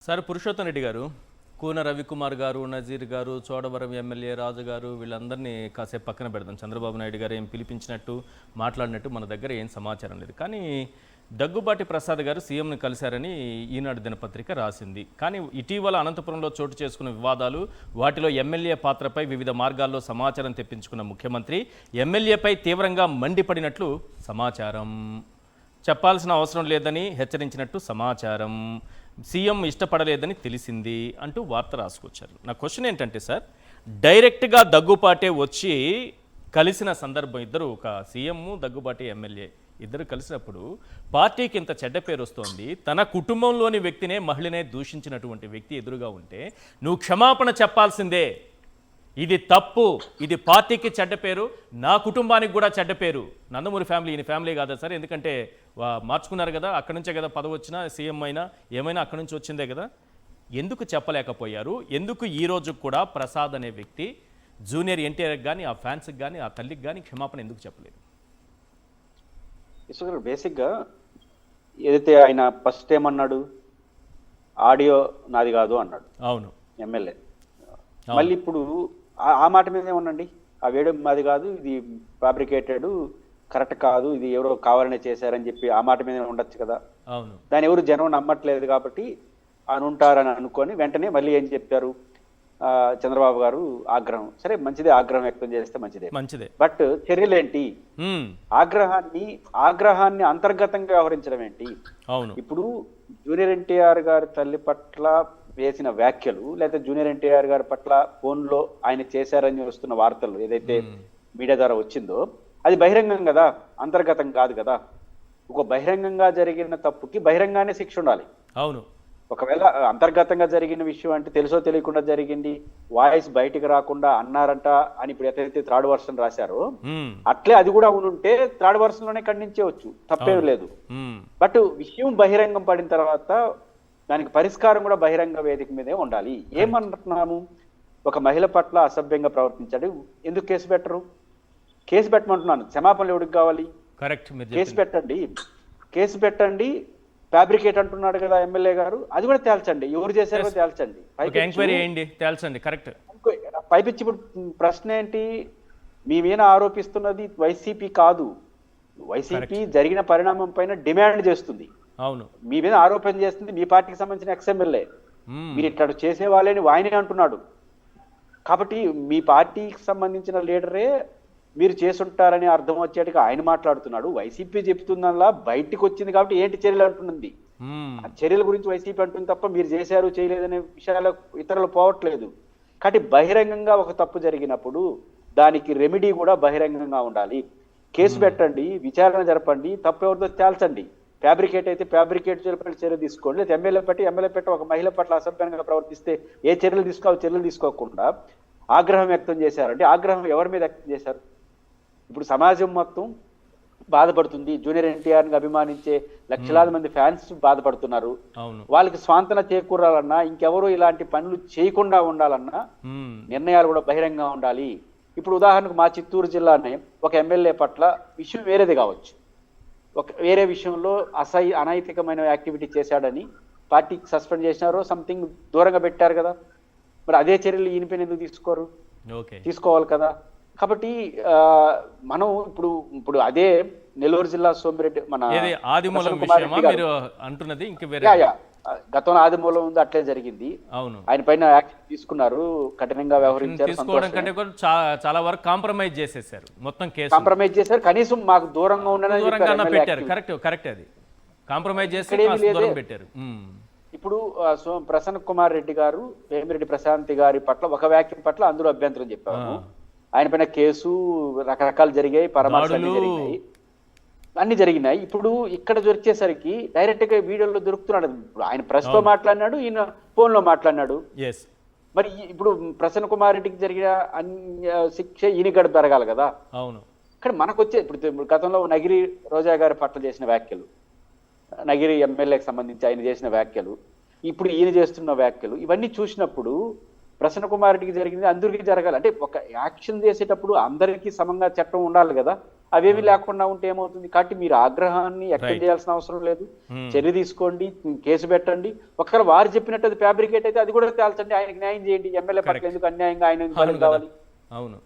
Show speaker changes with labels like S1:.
S1: Sir Purushottam Reddy గారు, కూన రవికుమార్ గారు, నజీర్ గారు, చోడవరం ఎమ్మెల్యే రాజు గారు వీళ్ళందరినీ కాసేపు పక్కన పెడదాం. చంద్రబాబు నాయుడు గారు ఏం పిలిపించినట్టు మాట్లాడినట్టు మన దగ్గర ఏం సమాచారం లేదు. కానీ దగ్గుబాటి ప్రసాద్ గారు సీఎంని కలిశారని ఈనాడు దినపత్రిక రాసింది. కానీ ఇటీవల అనంతపురంలో చోటు చేసుకున్న వివాదాలు, వాటిలో ఎమ్మెల్యే పాత్రపై వివిధ మార్గాల్లో సమాచారం తెప్పించుకున్న ముఖ్యమంత్రి ఎమ్మెల్యేపై తీవ్రంగా మండిపడినట్లు సమాచారం. చెప్పాల్సిన అవసరం లేదని హెచ్చరించినట్టు సమాచారం. సీఎం ఇష్టపడలేదని తెలిసింది అంటూ వార్త రాసుకొచ్చారు. నా క్వశ్చన్ ఏంటంటే సార్, డైరెక్ట్గా దగ్గుబాటే వచ్చి కలిసిన సందర్భం, ఇద్దరు ఒక సీఎం దగ్గుబాటి ఎమ్మెల్యే ఇద్దరు కలిసినప్పుడు పార్టీకి ఇంత చెడ్డ పేరు వస్తోంది, తన కుటుంబంలోని వ్యక్తినే మహిళనే దూషించినటువంటి వ్యక్తి ఎదురుగా ఉంటే నువ్వు క్షమాపణ చెప్పాల్సిందే. ఇది తప్పు, ఇది పార్టీకి చెడ్డ పేరు, నా కుటుంబానికి కూడా చెడ్డ పేరు. నందమూరి ఫ్యామిలీ ఈయన ఫ్యామిలీ కాదా సార్? ఎందుకంటే మార్చుకున్నారు కదా, అక్కడి నుంచే కదా పదవి వచ్చినా, సీఎం అయినా ఏమైనా అక్కడి నుంచి వచ్చిందే కదా. ఎందుకు చెప్పలేకపోయారు? ఎందుకు ఈ రోజు కూడా ప్రసాద్ అనే వ్యక్తి జూనియర్ ఎన్టీఆర్కి కానీ, ఆ ఫ్యాన్స్కి కానీ, ఆ తల్లికి కానీ క్షమాపణ ఎందుకు చెప్పలేదు?
S2: బేసిక్గా ఏదైతే ఆయన ఫస్ట్ ఏమన్నాడు, ఆడియో నాది కాదు అన్నాడు.
S1: అవును,
S2: ఎమ్మెల్యే. మళ్ళీ ఇప్పుడు ఆ మాట మీద ఏమనండి, ఆ వేడు మాది కాదు, ఇది ఫ్యాబ్రికేటెడ్, కరెక్ట్ కాదు, ఇది ఎవరో కావాలనే చేశారని చెప్పి ఆ మాట మీద ఉండొచ్చు కదా.
S1: అవును,
S2: దాని ఎవరు జనం నమ్మట్లేదు కాబట్టి అనుంటారని అనుకొని వెంటనే మళ్ళీ ఏం చెప్పారు, చంద్రబాబు గారు ఆగ్రహం. సరే మంచిదే, ఆగ్రహం వ్యక్తం చేస్తే మంచిదే. బట్ చర్యలేంటి? ఆగ్రహాన్ని అంతర్గతంగా వ్యవహరించడం ఏంటి?
S1: అవును.
S2: ఇప్పుడు జూనియర్ ఎన్టీఆర్ గారి తల్లి పట్ల వేసిన వ్యాఖ్యలు, లేదా జూనియర్ ఎన్టీఆర్ గారి పట్ల ఫోన్లో ఆయన చేశారని వస్తున్న వార్తలు ఏదైతే మీడియా ద్వారా వచ్చిందో అది బహిరంగం కదా, అంతర్గతం కాదు కదా. ఒక బహిరంగంగా జరిగిన తప్పుకి బహిరంగానే శిక్ష ఉండాలి.
S1: అవును.
S2: ఒకవేళ అంతర్గతంగా జరిగిన విషయం అంటే తెలుసో తెలియకుండా జరిగింది, వాయిస్ బయటికి రాకుండా అన్నారంట అని ఇప్పుడు ఎట్లయితే థర్డ్ వర్షన్ రాశారో అట్లే అది కూడా ఉంటే థర్డ్ వర్షన్ లోనే ఖండించవచ్చు, తప్పేం లేదు. బట్ విషయం బహిరంగం పడిన తర్వాత దానికి పరిష్కారం కూడా బహిరంగ వేదిక మీదే ఉండాలి. ఏమంటున్నాము, ఒక మహిళ పట్ల అసభ్యంగా ప్రవర్తించాడు, ఎందుకు కేసు పెట్టరు? కేసు పెట్టమంటున్నాను. క్షమాపణలు ఎవరికి కావాలి?
S1: కరెక్ట్.
S2: కేసు పెట్టండి. ఫ్యాబ్రికేట్ అంటున్నాడు కదా ఎమ్మెల్యే గారు, అది కూడా తేల్చండి, ఎవరు చేశారో తేల్చండి,
S1: ఎంక్వైరీ చేయండి, తేల్చండి. కరెక్ట్.
S2: పైపిచ్చి ఇప్పుడు ప్రశ్న ఏంటి, మీ మీద ఆరోపిస్తున్నది వైసీపీ కాదు, వైసీపీ జరిగిన పరిణామం పైన డిమాండ్ చేస్తుంది.
S1: అవును.
S2: మీ మీద ఆరోపణ చేస్తుంది మీ పార్టీకి సంబంధించిన ఎక్స్ఎమ్మెల్యే, మీరు ఇట్లా చేసే వాళ్ళని ఆయనే అంటున్నాడు. కాబట్టి మీ పార్టీకి సంబంధించిన లీడరే మీరు చేసుంటారని అర్థం వచ్చేట్టుగా ఆయన మాట్లాడుతున్నాడు. వైసీపీ చెప్తుందల్లా బయటికి వచ్చింది కాబట్టి ఏంటి చర్యలు అంటున్నది, ఆ చర్యల గురించి వైసీపీ అంటుంది తప్ప మీరు చేశారు చేయలేదనే విషయాలు ఇతరులు పోవట్లేదు. కాబట్టి బహిరంగంగా ఒక తప్పు జరిగినప్పుడు దానికి రెమెడీ కూడా బహిరంగంగా ఉండాలి. కేసు పెట్టండి, విచారణ జరపండి, తప్పు ఎవరితో తేల్చండి. ఫ్యాబ్రికేట్ అయితే ఫ్యాబ్రికేట్ చర్య తీసుకోండి, లేదా ఎమ్మెల్యే పెట్టి ఒక మహిళ పట్ల అసభ్యంగా ప్రవర్తిస్తే ఏ చర్యలు చర్యలు తీసుకోకుండా ఆగ్రహం వ్యక్తం చేశారంటే ఆగ్రహం ఎవరి మీద వ్యక్తం చేశారు? ఇప్పుడు సమాజం మొత్తం బాధపడుతుంది, జూనియర్ ఎన్టీఆర్ని అభిమానించే లక్షలాది మంది ఫ్యాన్స్ బాధపడుతున్నారు. వాళ్ళకి స్వాంతన చేకూరాలన్నా, ఇంకెవరు ఇలాంటి పనులు చేయకుండా ఉండాలన్నా నిర్ణయాలు కూడా బహిరంగంగా ఉండాలి. ఇప్పుడు ఉదాహరణకు మా చిత్తూరు జిల్లానే ఒక ఎమ్మెల్యే పట్ల విషయం వేరేది కావచ్చు, వేరే విషయంలో అనైతికమైన యాక్టివిటీ చేశాడని పార్టీకి సస్పెండ్ చేసినారో సంథింగ్ దూరంగా పెట్టారు కదా, మరి అదే చర్యలు ఈయనపైన ఎందుకు తీసుకోవాలి కదా. కాబట్టి మనం ఇప్పుడు అదే నెల్లూరు జిల్లా సోమిరెడ్డి మన గతంలో ఆదిమూలం ఉంది, అట్లే జరిగింది. ఆయన పైన యాక్షన్ తీసుకున్నారు, కఠినంగా వ్యవహరించారు.
S1: చాలా వరకు కాంప్రమైజ్ చేసేసారు, మొత్తం కేసు
S2: కాంప్రమైజ్ చేశారు. కనీసం మాకు దూరంగా ఉండని
S1: పెట్టారు. కరెక్ట్. అది కాంప్రమైజ్ చేసి పెట్టారు.
S2: ఇప్పుడు ప్రసన్న కుమార్ రెడ్డి గారు, వేమిరెడ్డి ప్రశాంతి గారి పట్ల ఒక వ్యాఖ్య పట్ల అందరూ అభ్యంతరం చెప్పారు. ఆయన పైన కేసు రకరకాలు జరిగాయి, పరామర్శలు జరిగినాయి, అన్ని జరిగినాయి. ఇప్పుడు ఇక్కడ దొరికేసరికి డైరెక్ట్ గా వీడియోలో దొరుకుతున్నాడు. ఆయన ప్రెస్ లో మాట్లాడినాడు, ఈయన ఫోన్ లో మాట్లాడినాడు. మరి ఇప్పుడు ప్రసన్న కుమార్ రెడ్డికి జరిగిన శిక్ష ఈయన గడ పెరగాలి కదా.
S1: అవును.
S2: ఇక్కడ మనకు వచ్చే ఇప్పుడు గతంలో నగిరి రోజా గారి పట్ల చేసిన వ్యాఖ్యలు, నగిరి ఎమ్మెల్యేకి సంబంధించి ఆయన చేసిన వ్యాఖ్యలు, ఇప్పుడు ఈయన చేస్తున్న వ్యాఖ్యలు, ఇవన్నీ చూసినప్పుడు ప్రసన్న కుమార్ రెడ్డికి జరిగింది అందరికీ జరగాలి. అంటే ఒక యాక్షన్ చేసేటప్పుడు అందరికీ సమంగా చట్టం ఉండాలి కదా. అవేవి లేకుండా ఉంటే ఏమవుతుంది? కాబట్టి మీరు ఆగ్రహాన్ని వ్యక్తం చేయాల్సిన అవసరం లేదు. చర్య తీసుకోండి, కేసు పెట్టండి. ఒకవేళ వారు చెప్పినట్టు అది ఫ్యాబ్రికేట్ అయితే అది కూడా తేల్చండి, ఆయనకి న్యాయం చేయండి. ఎమ్మెల్యే పట్ల ఎందుకు అన్యాయంగా ఆయన ఎందుకు బలి కావాలి?
S1: అవును.